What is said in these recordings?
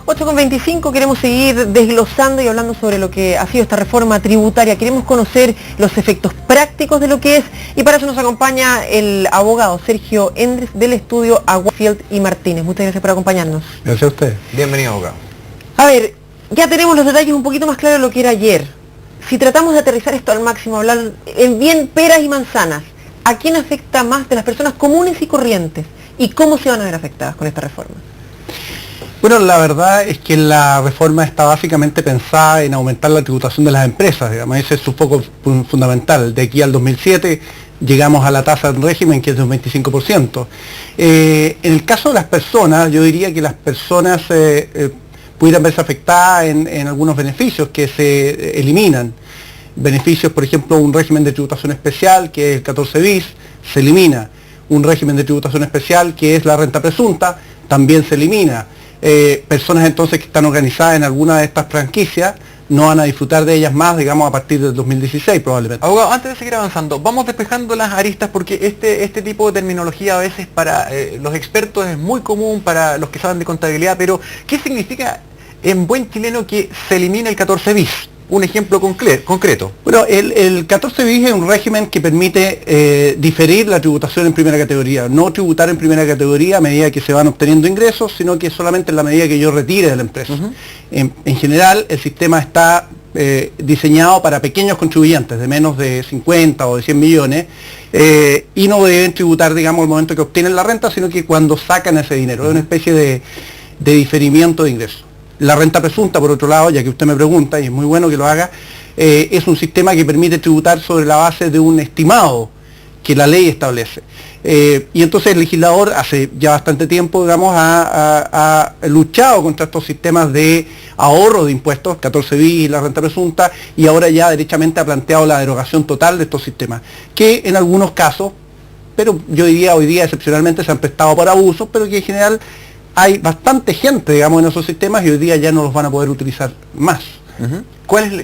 8:25, queremos seguir desglosando y hablando sobre lo que ha sido esta reforma tributaria. Queremos conocer los efectos prácticos de lo que es, y para eso nos acompaña el abogado Sergio Endres del estudio Aguafield y Martínez. Muchas gracias por acompañarnos. Gracias a usted. Bienvenido, abogado. A ver, ya tenemos los detalles un poquito más claros de lo que era ayer. Si tratamos de aterrizar esto al máximo, hablar en bien peras y manzanas, ¿a quién afecta más de las personas comunes y corrientes? ¿Y cómo se van a ver afectadas con esta reforma? Bueno, la verdad es que la reforma está básicamente pensada en aumentar la tributación de las empresas, digamos, ese es su foco fundamental. De aquí al 2007 llegamos a la tasa del régimen, que es de un 25%. En el caso de las personas, yo diría que las personas pudieran verse afectadas en algunos beneficios que se eliminan. Beneficios, por ejemplo, un régimen de tributación especial, que es el 14 bis, se elimina. Un régimen de tributación especial, que es la renta presunta, también se elimina. Personas entonces que están organizadas en alguna de estas franquicias no van a disfrutar de ellas más, digamos, a partir del 2016 probablemente. Abogado, antes de seguir avanzando, vamos despejando las aristas porque este tipo de terminología a veces para los expertos es muy común, para los que saben de contabilidad, pero ¿qué significa en buen chileno que se elimina el 14 bis? Un ejemplo concreto. Bueno, el 14 bis es un régimen que permite diferir la tributación en primera categoría, no tributar en primera categoría a medida que se van obteniendo ingresos, sino que solamente en la medida que yo retire de la empresa. En general, el sistema está diseñado para pequeños contribuyentes de menos de 50 o de 100 millones y no deben tributar, digamos, al momento que obtienen la renta, sino que cuando sacan ese dinero. Es una especie de diferimiento de ingresos. La renta presunta, por otro lado, ya que usted me pregunta, y es muy bueno que lo haga, es un sistema que permite tributar sobre la base de un estimado que la ley establece. Y entonces el legislador hace ya bastante tiempo, digamos, ha luchado contra estos sistemas de ahorro de impuestos, 14 bis y la renta presunta, y ahora ya derechamente ha planteado la derogación total de estos sistemas, que en algunos casos, pero yo diría hoy día excepcionalmente, se han prestado para abusos, pero que en general hay bastante gente, digamos, en esos sistemas y hoy día ya no los van a poder utilizar más.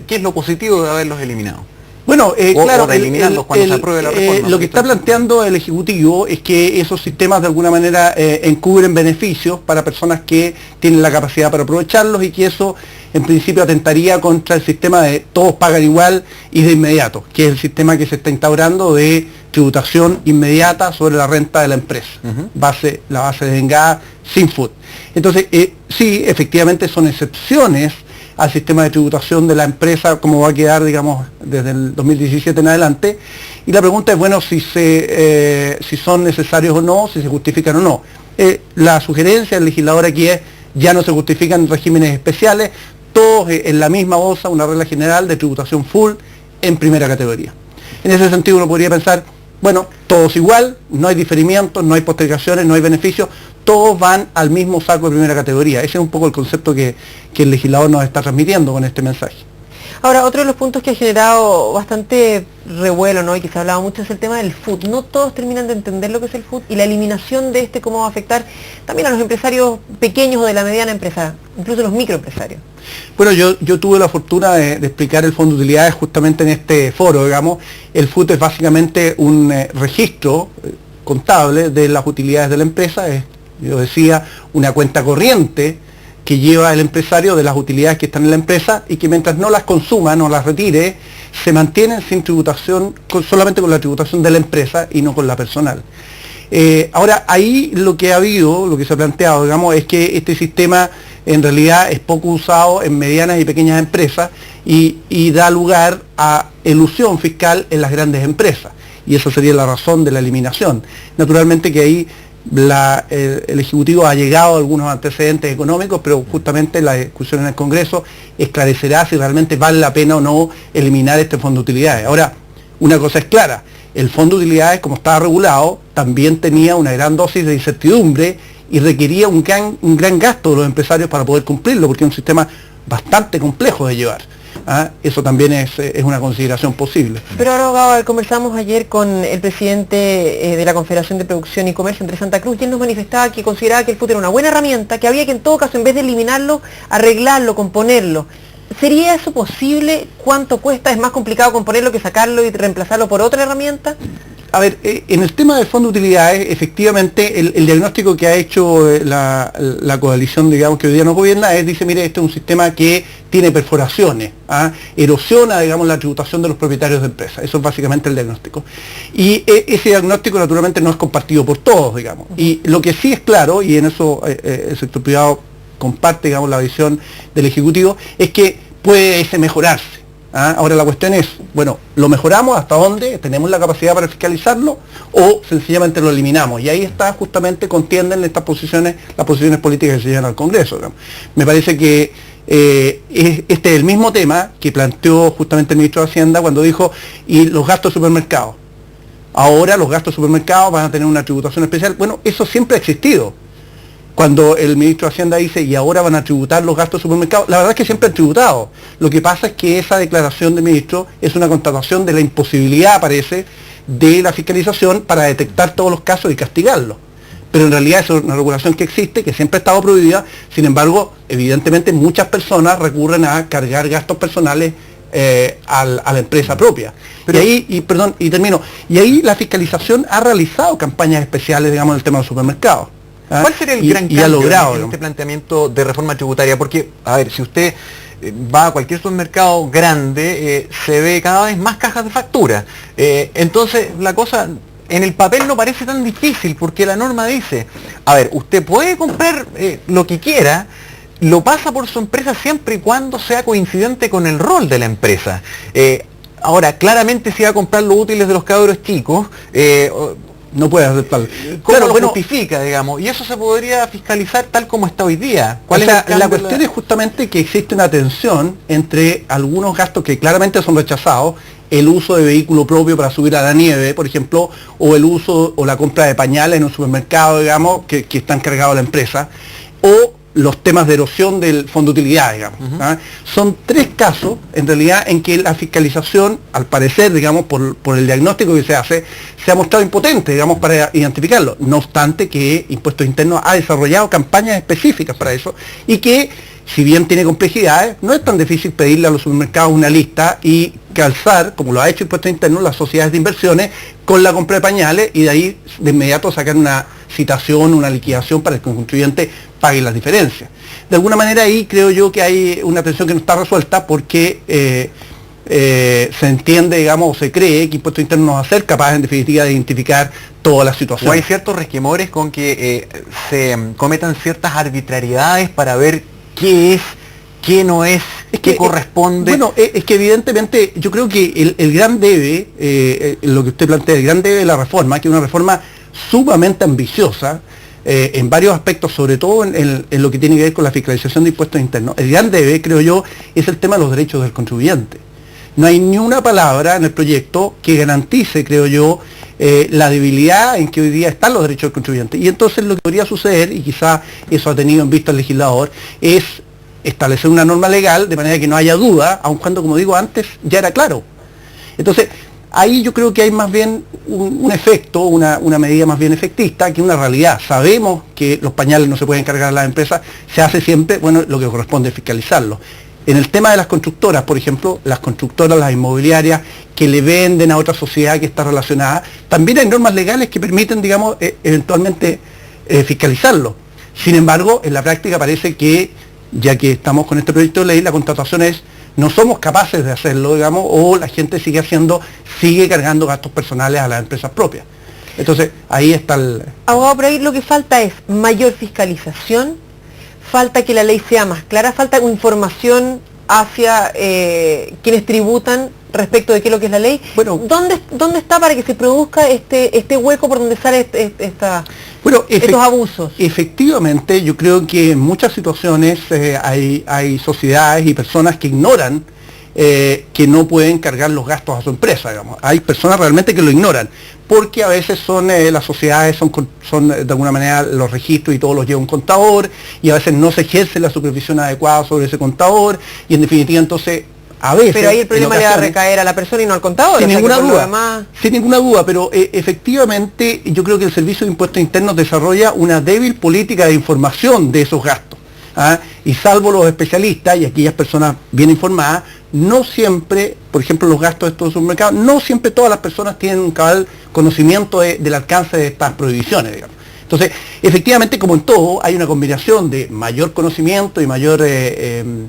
¿Qué es lo positivo de haberlos eliminado? Bueno, claro, o de eliminarlos cuando se apruebe la reforma. Lo que está planteando el Ejecutivo es que esos sistemas de alguna manera encubren beneficios para personas que tienen la capacidad para aprovecharlos y que eso en principio atentaría contra el sistema de todos pagan igual y de inmediato, que es el sistema que se está instaurando de tributación inmediata sobre la renta de la empresa, la base de vengada sin FUT. Entonces, sí, efectivamente son excepciones al sistema de tributación de la empresa, como va a quedar, digamos, desde el 2017 en adelante. Y la pregunta es, bueno, si son necesarios o no, si se justifican o no. La sugerencia del legislador aquí es, ya no se justifican regímenes especiales, todos en la misma bolsa, una regla general de tributación full en primera categoría. En ese sentido uno podría pensar, bueno, todos igual, no hay diferimientos, no hay postergaciones, no hay beneficios, todos van al mismo saco de primera categoría. Ese es un poco el concepto que el legislador nos está transmitiendo con este mensaje. Ahora, otro de los puntos que ha generado bastante revuelo, ¿no?, y que se ha hablado mucho, es el tema del FUT. No todos terminan de entender lo que es el FUT y la eliminación de este, cómo va a afectar también a los empresarios pequeños o de la mediana empresa, incluso los microempresarios. Bueno, yo tuve la fortuna de explicar el Fondo de Utilidades justamente en este foro, digamos. El FUT es básicamente un registro contable de las utilidades de la empresa, es, yo decía, una cuenta corriente que lleva el empresario de las utilidades que están en la empresa y que mientras no las consuma, no las retire, se mantienen sin tributación, solamente con la tributación de la empresa y no con la personal. Ahora, ahí lo que ha habido, lo que se ha planteado, digamos, es que este sistema en realidad es poco usado en medianas y pequeñas empresas y da lugar a elusión fiscal en las grandes empresas. Y esa sería la razón de la eliminación. Naturalmente que ahí el Ejecutivo ha llegado a algunos antecedentes económicos, pero justamente la discusión en el Congreso esclarecerá si realmente vale la pena o no eliminar este fondo de utilidades. Ahora, una cosa es clara, el fondo de utilidades, como estaba regulado, también tenía una gran dosis de incertidumbre y requería un gran gasto de los empresarios para poder cumplirlo, porque es un sistema bastante complejo de llevar. Eso también es una consideración posible. Pero ahora, abogado, conversamos ayer con el presidente de la Confederación de Producción y Comercio entre Santa Cruz, y él nos manifestaba que consideraba que el FUT era una buena herramienta, que había que en todo caso, en vez de eliminarlo, arreglarlo, componerlo. ¿Sería eso posible? ¿Cuánto cuesta? ¿Es más complicado componerlo que sacarlo y reemplazarlo por otra herramienta? A ver, en el tema del fondo de utilidades, efectivamente, el diagnóstico que ha hecho la coalición, digamos, que hoy día no gobierna, dice, mire, este es un sistema que tiene perforaciones, erosiona, digamos, la tributación de los propietarios de empresas. Eso es básicamente el diagnóstico. Y ese diagnóstico, naturalmente, no es compartido por todos, digamos. Y lo que sí es claro, y en eso el sector privado comparte, digamos, la visión del Ejecutivo, es que puede mejorarse. Ahora la cuestión es, bueno, ¿lo mejoramos hasta dónde? ¿Tenemos la capacidad para fiscalizarlo? ¿O sencillamente lo eliminamos? Y ahí está, justamente, contienden estas posiciones, las posiciones políticas que se llevan al Congreso, digamos. Me parece que este es el mismo tema que planteó justamente el ministro de Hacienda cuando dijo, y los gastos de supermercados. Ahora los gastos de supermercados van a tener una tributación especial. Bueno, eso siempre ha existido. Cuando el ministro de Hacienda dice, y ahora van a tributar los gastos de supermercados, la verdad es que siempre han tributado. Lo que pasa es que esa declaración del ministro es una constatación de la imposibilidad, parece, de la fiscalización para detectar todos los casos y castigarlos. Pero en realidad es una regulación que existe, que siempre ha estado prohibida. Sin embargo, evidentemente muchas personas recurren a cargar gastos personales a la empresa propia. Pero y ahí la fiscalización ha realizado campañas especiales, digamos, en el tema de los supermercados. ¿Cuál sería el gran cambio en este planteamiento de reforma tributaria? Porque, a ver, si usted va a cualquier supermercado grande, se ve cada vez más cajas de factura. Entonces, la cosa en el papel no parece tan difícil, porque la norma dice, a ver, usted puede comprar lo que quiera, lo pasa por su empresa siempre y cuando sea coincidente con el rol de la empresa. Ahora, claramente si va a comprar los útiles de los cabros chicos, no puede hacer tal. ¿Cómo lo justifica, digamos? Y eso se podría fiscalizar tal como está hoy día. La cuestión es justamente que existe una tensión entre algunos gastos que claramente son rechazados, el uso de vehículo propio para subir a la nieve, por ejemplo, o el uso o la compra de pañales en un supermercado, digamos, que están cargados a la empresa, o los temas de erosión del fondo de utilidad, digamos. Son tres casos, en realidad, en que la fiscalización, al parecer, digamos, por el diagnóstico que se hace, se ha mostrado impotente, digamos, para identificarlo. No obstante que Impuestos Internos ha desarrollado campañas específicas para eso, y que, si bien tiene complejidades, no es tan difícil pedirle a los supermercados una lista y calzar, como lo ha hecho Impuestos Internos, las sociedades de inversiones con la compra de pañales, y de ahí de inmediato sacar una citación, una liquidación para que el contribuyente pague las diferencias. De alguna manera ahí creo yo que hay una tensión que no está resuelta, porque se entiende, digamos, o se cree que Impuestos Internos no va a ser capaz, en definitiva, de identificar todas las situaciones. ¿O hay ciertos resquemores con que se cometan ciertas arbitrariedades para ver qué es, qué no es, qué corresponde? Bueno, es que evidentemente yo creo que el gran debe, lo que usted plantea, el gran debe de la reforma, que es una reforma sumamente ambiciosa, en varios aspectos, sobre todo en lo que tiene que ver con la fiscalización de impuestos internos. El gran debe, creo yo, es el tema de los derechos del contribuyente. No hay ni una palabra en el proyecto que garantice, creo yo, la debilidad en que hoy día están los derechos del contribuyente. Y entonces lo que podría suceder, y quizá eso ha tenido en vista el legislador, es establecer una norma legal de manera que no haya duda, aun cuando, como digo antes, ya era claro. Entonces, ahí yo creo que hay más bien un efecto, una medida más bien efectista que una realidad. Sabemos que los pañales no se pueden cargar a las empresas, se hace siempre, bueno, lo que corresponde es fiscalizarlo. En el tema de las constructoras, por ejemplo, las constructoras, las inmobiliarias que le venden a otra sociedad que está relacionada, también hay normas legales que permiten, digamos, eventualmente fiscalizarlo. Sin embargo, en la práctica parece que, ya que estamos con este proyecto de ley, la constatación es: no somos capaces de hacerlo, digamos, o la gente sigue cargando gastos personales a las empresas propias. Entonces, ahí está el... Abogado, por ahí lo que falta es mayor fiscalización, falta que la ley sea más clara, falta información hacia quienes tributan respecto de qué es lo que es la ley. Bueno, ¿dónde está para que se produzca este hueco por donde sale estos abusos? Efectivamente, yo creo que en muchas situaciones hay sociedades y personas que ignoran que no pueden cargar los gastos a su empresa, digamos. Hay personas realmente que lo ignoran, porque a veces las sociedades son de alguna manera, los registros y todos los lleva un contador, y a veces no se ejerce la supervisión adecuada sobre ese contador, y en definitiva entonces a veces... Pero ahí el problema le va a recaer a la persona y no al contador. Sin ninguna duda, pero efectivamente yo creo que el Servicio de Impuestos Internos desarrolla una débil política de información de esos gastos. Y salvo los especialistas y aquellas personas bien informadas, no siempre, por ejemplo, los gastos de estos supermercados, no siempre todas las personas tienen un cabal conocimiento del alcance de estas prohibiciones, digamos. Entonces, efectivamente, como en todo, hay una combinación de mayor conocimiento y mayor, de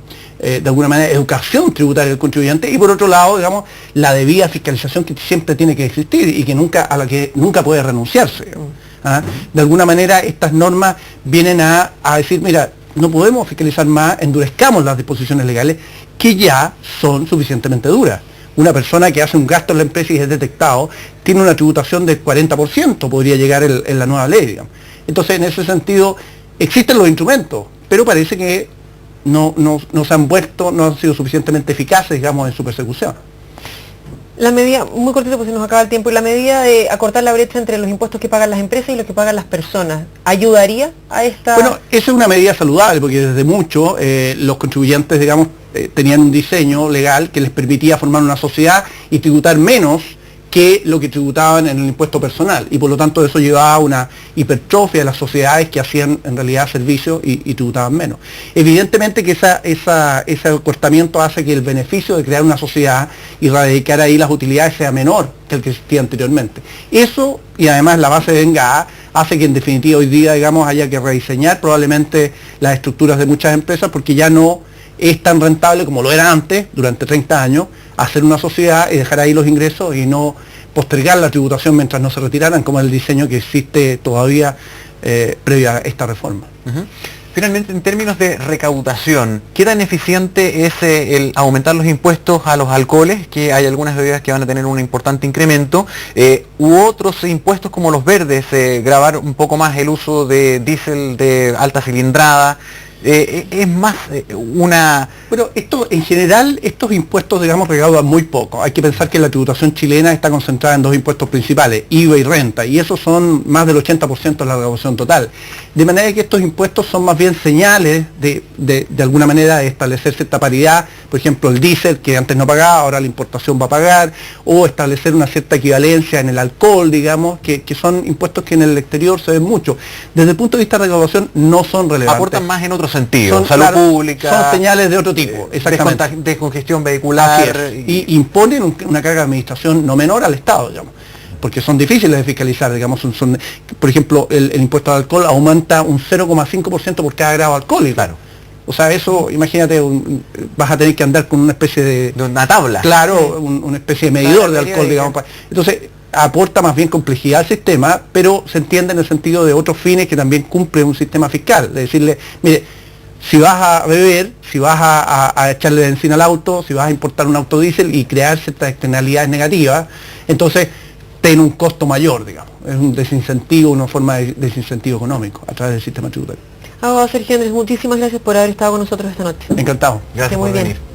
alguna manera, educación tributaria del contribuyente, y por otro lado, digamos, la debida fiscalización que siempre tiene que existir y que a la que nunca puede renunciarse, digamos. ¿Ah? De alguna manera, estas normas vienen a decir, mira, no podemos fiscalizar más, endurezcamos las disposiciones legales que ya son suficientemente duras. Una persona que hace un gasto en la empresa y es detectado, tiene una tributación del 40%, podría llegar en la nueva ley, digamos. Entonces, en ese sentido, existen los instrumentos, pero parece que no se han vuelto, no han sido suficientemente eficaces, digamos, en su persecución. La medida, muy cortito porque se nos acaba el tiempo, y la medida de acortar la brecha entre los impuestos que pagan las empresas y los que pagan las personas, ¿ayudaría a esta...? Bueno, esa es una medida saludable, porque desde mucho los contribuyentes, digamos, tenían un diseño legal que les permitía formar una sociedad y tributar menos que lo que tributaban en el impuesto personal, y por lo tanto eso llevaba a una hipertrofia de las sociedades que hacían en realidad servicios y tributaban menos. Evidentemente que ese acortamiento hace que el beneficio de crear una sociedad y radicar ahí las utilidades sea menor que el que existía anteriormente. Eso, y además la base de vengada, hace que en definitiva hoy día, digamos, haya que rediseñar probablemente las estructuras de muchas empresas, porque ya no es tan rentable como lo era antes, durante 30 años, hacer una sociedad y dejar ahí los ingresos y no postergar la tributación mientras no se retiraran, como el diseño que existe todavía previo a esta reforma. Finalmente, en términos de recaudación, ¿qué tan eficiente es el aumentar los impuestos a los alcoholes, que hay algunas bebidas que van a tener un importante incremento, u otros impuestos como los verdes, gravar un poco más el uso de diésel de alta cilindrada? Es más una... Pero esto, en general, estos impuestos, digamos, recaudan muy poco. Hay que pensar que la tributación chilena está concentrada en dos impuestos principales, IVA y renta, y esos son más del 80% de la recaudación total. De manera que estos impuestos son más bien señales de alguna manera de establecer cierta paridad, por ejemplo, el diésel, que antes no pagaba, ahora la importación va a pagar, o establecer una cierta equivalencia en el alcohol, digamos, que son impuestos que en el exterior se ven mucho. Desde el punto de vista de recaudación no son relevantes. Aportan más en otros sentido, son, salud claro, pública, son señales de otro tipo, exactamente. Descongestión vehicular. Y imponen una carga de administración no menor al Estado, digamos, porque son difíciles de fiscalizar, digamos, por ejemplo, el impuesto al alcohol aumenta un 0,5% por cada grado de alcohol, claro. O sea, eso, imagínate, vas a tener que andar con una especie de una tabla. Claro, una especie de medidor de alcohol, digamos. Entonces, aporta más bien complejidad al sistema, pero se entiende en el sentido de otros fines que también cumple un sistema fiscal, de decirle, mire, si vas a beber, si vas a echarle benzina al auto, si vas a importar un auto diésel y crear ciertas externalidades negativas, entonces tiene un costo mayor, digamos. Es un desincentivo, una forma de desincentivo económico a través del sistema tributario. Abogado Sergio Endres, muchísimas gracias por haber estado con nosotros esta noche. Encantado. Gracias por venir.